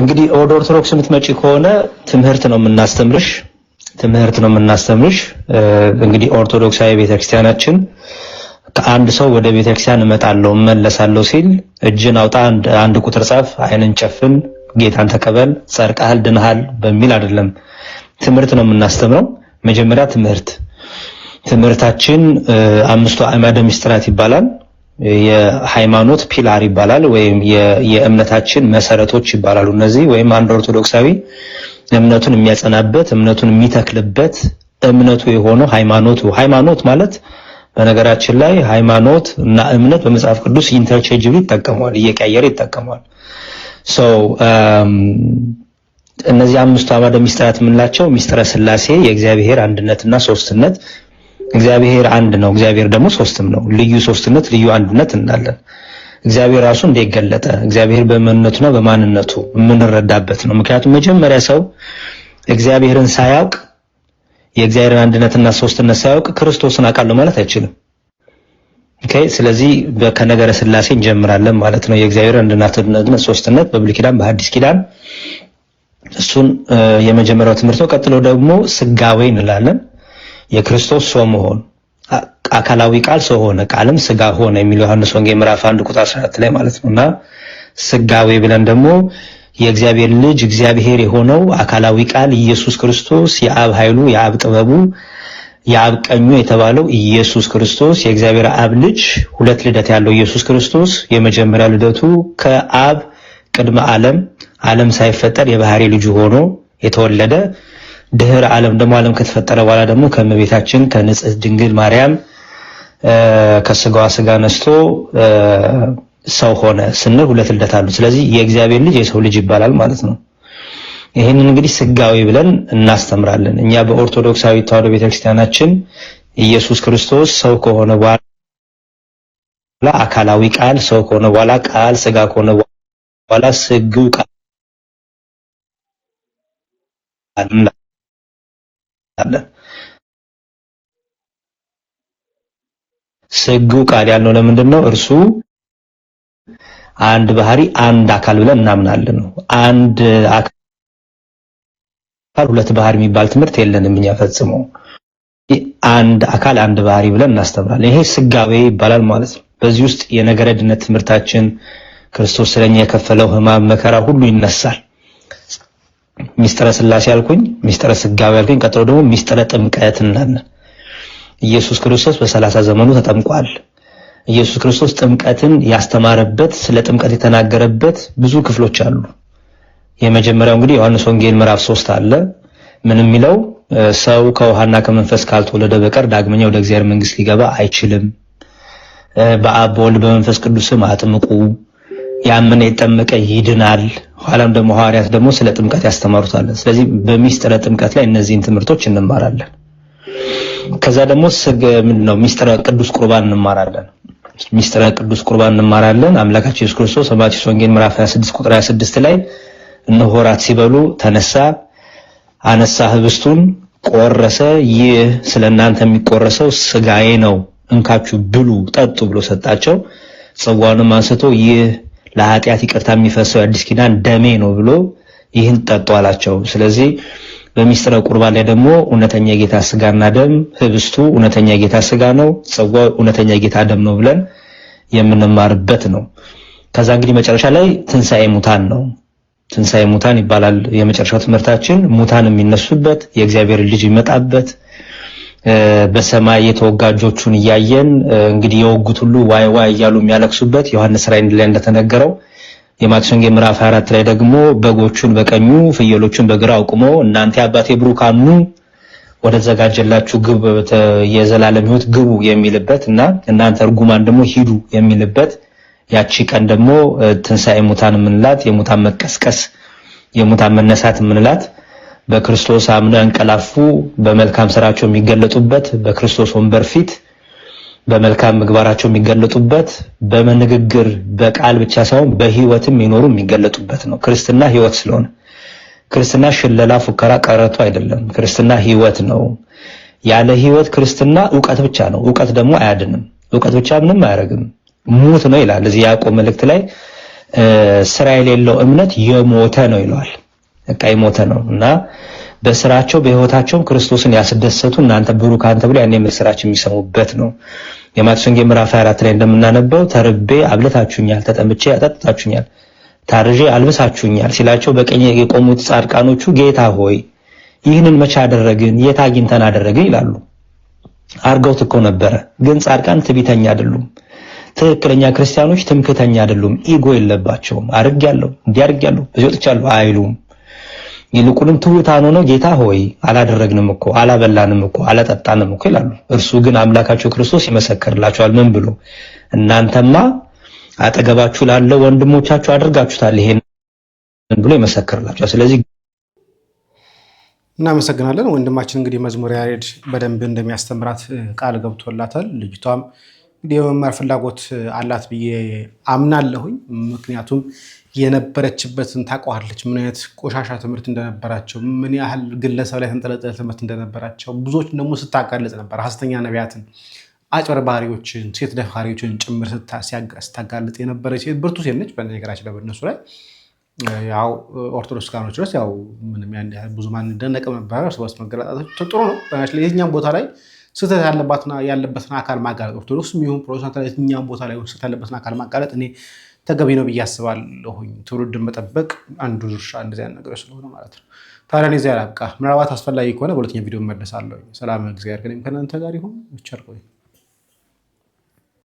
እንግዲህ ወደ ኦርቶዶክስ የምትመጪ ከሆነ ትምህርት ነው የምናስተምርሽ። እንግዲህ ኦርቶዶክሳዊ ቤተክርስቲያናችን ከአንድ ሰው ወደ ቤተክርስቲያን እመጣለሁ እመለሳለሁ ሲል እጅን አውጣ፣ አንድ ቁጥር ጻፍ፣ አይንን ጨፍን፣ ጌታን ተቀበል፣ ጸድቀሃል፣ ድነሃል በሚል አይደለም። ትምህርት ነው የምናስተምረው። መጀመሪያ ትምህርታችን አምስቱ አዕማደ ምስጢራት ይባላል። የሃይማኖት ፒላር ይባላል፣ ወይም የእምነታችን መሰረቶች ይባላሉ። እነዚህ ወይም አንድ ኦርቶዶክሳዊ እምነቱን የሚያጸናበት፣ እምነቱን የሚተክልበት እምነቱ የሆነው ሃይማኖት ማለት በነገራችን ላይ ሃይማኖት እና እምነት በመጽሐፍ ቅዱስ ኢንተርቼንጅብሊ ይጠቀማል፣ እየቀያየረ ይጠቀማል። እነዚህ አምስቱ አዕማደ ምስጢራት የምንላቸው ምስጢረ ሥላሴ፣ የእግዚአብሔር አንድነትና ሶስትነት። እግዚአብሔር አንድ ነው፣ እግዚአብሔር ደግሞ ሶስትም ነው። ልዩ ሶስትነት፣ ልዩ አንድነት እንላለን። እግዚአብሔር ራሱ እንደገለጠ እግዚአብሔር በመንነቱና በማንነቱ የምንረዳበት ነው። ምክንያቱም መጀመሪያ ሰው እግዚአብሔርን ሳያውቅ የእግዚአብሔርን አንድነትና ሶስትነት ሳያውቅ ክርስቶስን አውቃለሁ ማለት አይችልም። ኦኬ ስለዚህ ከነገረ ስላሴ እንጀምራለን ማለት ነው። የእግዚአብሔር አንድነትና ሶስትነት በብሉይ ኪዳን በሐዲስ ኪዳን እሱን የመጀመሪያው ትምህርት ነው። ቀጥሎ ደግሞ ስጋዌ እንላለን። የክርስቶስ ሰው መሆን አካላዊ ቃል ሰው ሆነ ቃልም ስጋ ሆነ የሚለው ዮሐንስ ወንጌል ምዕራፍ 1 ቁጥር 14 ላይ ማለት ነውና ስጋዌ ብለን ደግሞ የእግዚአብሔር ልጅ እግዚአብሔር የሆነው አካላዊ ቃል ኢየሱስ ክርስቶስ የአብ ኃይሉ የአብ ጥበቡ የአብ ቀኙ የተባለው ኢየሱስ ክርስቶስ የእግዚአብሔር አብ ልጅ ሁለት ልደት ያለው ኢየሱስ ክርስቶስ የመጀመሪያ ልደቱ ከአብ ቅድመ ዓለም ሳይፈጠር የባህሪ ልጅ ሆኖ የተወለደ ድህረ ዓለም ደግሞ ዓለም ከተፈጠረ በኋላ ደግሞ ከእመቤታችን ከንጽሕት ድንግል ማርያም ከስጋዋ ስጋ ነስቶ ሰው ሆነ ስንል ሁለት ልደት አሉ። ስለዚህ የእግዚአብሔር ልጅ የሰው ልጅ ይባላል ማለት ነው። ይሄንን እንግዲህ ስጋዊ ብለን እናስተምራለን። እኛ በኦርቶዶክሳዊ ተዋሕዶ ቤተክርስቲያናችን ኢየሱስ ክርስቶስ ሰው ከሆነ በኋላ አካላዊ ቃል ሰው ከሆነ በኋላ ቃል ስጋ ከሆነ በኋላ ስግው ቃል አለ። ስግው ቃል ያልነው ለምንድን ነው? እርሱ አንድ ባህሪ አንድ አካል ብለን እናምናለን ነው። አንድ አካል ሁለት ባህሪ የሚባል ትምህርት የለንም እኛ ፈጽሞ። አንድ አካል አንድ ባህሪ ብለን እናስተምራለን። ይሄ ስጋዌ ይባላል ማለት ነው። በዚህ ውስጥ የነገረ ድነት ትምህርታችን ክርስቶስ ስለኛ የከፈለው ሕማም መከራ ሁሉ ይነሳል። ሚስጥረ ስላሴ ያልኩኝ፣ ሚስጥረ ስጋዌ ያልኩኝ፣ ቀጥሎ ደግሞ ሚስጥረ ጥምቀት እንላለን። ኢየሱስ ክርስቶስ በ30 ዘመኑ ተጠምቋል። ኢየሱስ ክርስቶስ ጥምቀትን ያስተማረበት ስለ ጥምቀት የተናገረበት ብዙ ክፍሎች አሉ። የመጀመሪያው እንግዲህ ዮሐንስ ወንጌል ምዕራፍ 3 አለ። ምን የሚለው ሰው ከውሃና ከመንፈስ ካልተወለደ በቀር ዳግመኛ ወደ እግዚአብሔር መንግስት ሊገባ አይችልም። በአብ በወልድ በመንፈስ ቅዱስም አጥምቁ፣ ያመነ የጠመቀ ይድናል። ኋላም ደግሞ ሐዋርያት ደግሞ ስለ ጥምቀት ያስተማሩታል። ስለዚህ በሚስጥረ ጥምቀት ላይ እነዚህን ትምህርቶች እንማራለን። ከዛ ደግሞ ምንድነው ሚስጥረ ቅዱስ ቁርባን እንማራለን። ሚስጥረ ቅዱስ ቁርባን እንማራለን። አምላካችን ኢየሱስ ክርስቶስ በማቴዎስ ወንጌል ምዕራፍ 26 ቁጥር 26 ላይ እነሆ ራት ሲበሉ ተነሳ፣ አነሳ፣ ህብስቱን ቆረሰ፣ ይህ ስለናንተ የሚቆረሰው ስጋዬ ነው፣ እንካችሁ ብሉ ጠጡ ብሎ ሰጣቸው። ጽዋውንም አንስቶ ይህ ለኃጢአት ይቅርታ የሚፈሰው የአዲስ ኪዳን ደሜ ነው ብሎ ይህን ጠጡ አላቸው። ስለዚህ በሚስጥረ ቁርባን ላይ ደግሞ እውነተኛ የጌታ ስጋና ደም፣ ህብስቱ እውነተኛ የጌታ ስጋ ነው፣ ጽዋው እውነተኛ የጌታ ደም ነው ብለን የምንማርበት ነው። ከዛ እንግዲህ መጨረሻ ላይ ትንሣኤ ሙታን ነው። ትንሣኤ ሙታን ይባላል የመጨረሻው ትምህርታችን። ሙታን የሚነሱበት የእግዚአብሔር ልጅ ይመጣበት በሰማይ የተወጋጆቹን እያየን እንግዲህ የወጉት ሁሉ ዋይ ዋይ እያሉ የሚያለቅሱበት ዮሐንስ ራእይ ላይ እንደተነገረው የማቴዎስ ወንጌል ምዕራፍ 4 ላይ ደግሞ በጎቹን በቀኙ ፍየሎቹን በግራ አቁሞ እናንተ የአባቴ ብሩካን ኑ ወደ ተዘጋጀላችሁ ግቡ የዘላለም ሕይወት ግቡ የሚልበት እና እናንተ እርጉማን ደግሞ ሂዱ የሚልበት ያቺ ቀን ደግሞ ትንሣኤ ሙታን የምንላት የሙታን መቀስቀስ የሙታን መነሳት የምንላት በክርስቶስ አምነው ያንቀላፉ በመልካም ስራቸው የሚገለጡበት በክርስቶስ ወንበር ፊት በመልካም ምግባራቸው የሚገለጡበት በመንግግር በቃል ብቻ ሳይሆን በህይወትም የሚኖሩ የሚገለጡበት ነው። ክርስትና ህይወት ስለሆነ ክርስትና ሽለላ ፉከራ ቀረቱ አይደለም። ክርስትና ህይወት ነው። ያለ ህይወት ክርስትና ዕውቀት ብቻ ነው። ዕውቀት ደግሞ አያድንም። ዕውቀት ብቻ ምንም አያደርግም። ሙት ነው ይላል እዚህ ያዕቆብ መልእክት ላይ ስራ የሌለው እምነት የሞተ ነው ይለዋል። በቃ የሞተ ነው እና በስራቸው በህይወታቸው ክርስቶስን ያስደሰቱ እናንተ ብሩካን ተብሎ ያኔ ምስራች የሚሰሙበት ነው። የማቴዎስ ወንጌል ምዕራፍ 24 ላይ እንደምናነበው ተርቤ አብልታችሁኛል፣ ተጠምቼ አጠጥታችሁኛል፣ ታርዤ አልብሳችሁኛል ሲላቸው በቀኝ የቆሙት ጻድቃኖቹ ጌታ ሆይ ይህንን መቼ አደረግን? የት አግኝተን አደረግን ይላሉ። አርገውት እኮ ነበረ። ግን ጻድቃን ትዕቢተኛ አይደሉም። ትክክለኛ ክርስቲያኖች ትምክህተኛ አይደሉም። ኢጎ የለባቸውም። አርጋለሁ እንዲያርጋለሁ በዚህ ወጥቻለሁ አይሉም። ይልቁንም ትሑታን ሆነው ጌታ ሆይ አላደረግንም እኮ አላበላንም እኮ አላጠጣንም እኮ ይላሉ። እርሱ ግን አምላካቸው ክርስቶስ ይመሰክርላቸዋል። ምን ብሎ? እናንተማ አጠገባችሁ ላለ ወንድሞቻችሁ አድርጋችሁታል ይሄን ብሎ ይመሰክርላቸዋል። ስለዚህ እናመሰግናለን። ወንድማችን እንግዲህ መዝሙር ያሬድ በደንብ እንደሚያስተምራት ቃል ገብቶላታል። ልጅቷም እንግዲህ የመማር ፍላጎት አላት ብዬ አምናለሁኝ። ምክንያቱም የነበረችበትን ታውቀዋለች። ምን አይነት ቆሻሻ ትምህርት እንደነበራቸው፣ ምን ያህል ግለሰብ ላይ ተንጠለጠለ ትምህርት እንደነበራቸው ብዙዎች ደግሞ ስታጋለጽ ነበር። ሐሰተኛ ነቢያትን አጭበርባሪዎችን ሴት ደፋሪዎችን ጭምር ስታጋልጥ የነበረች ሴት ብርቱ ሴት ነች። በነገራችን ላይ በእነሱ ላይ ያው ኦርቶዶክስ ካኖች ድረስ ያው ምንም ያን ያህል ብዙ ማን እንደነቀም ነበር። ሰውስ መገለጣቸው ጥሩ ነው። በነገራችን ላይ የትኛውም ቦታ ላይ ስህተት ያለበትን አካል ማጋለጥ ኦርቶዶክስ የሚሆን ፕሮቴስታንት ላይ የትኛውም ቦታ ላይ ስህተት ያለበትን አካል ማጋለጥ እኔ ተገቢ ነው ብዬ አስባለሁኝ። ትውልድን መጠበቅ አንዱ ድርሻ እንደዚህ አይነት ነገር ስለሆነ ማለት ነው። ታዲያ እኔ እዚያ ላብቃ። ምናልባት አስፈላጊ ከሆነ በሁለተኛ ቪዲዮ እመለሳለሁ። ሰላም እግዚአብሔር ከእናንተ ጋር ይሁን። ቸር ቆዩ።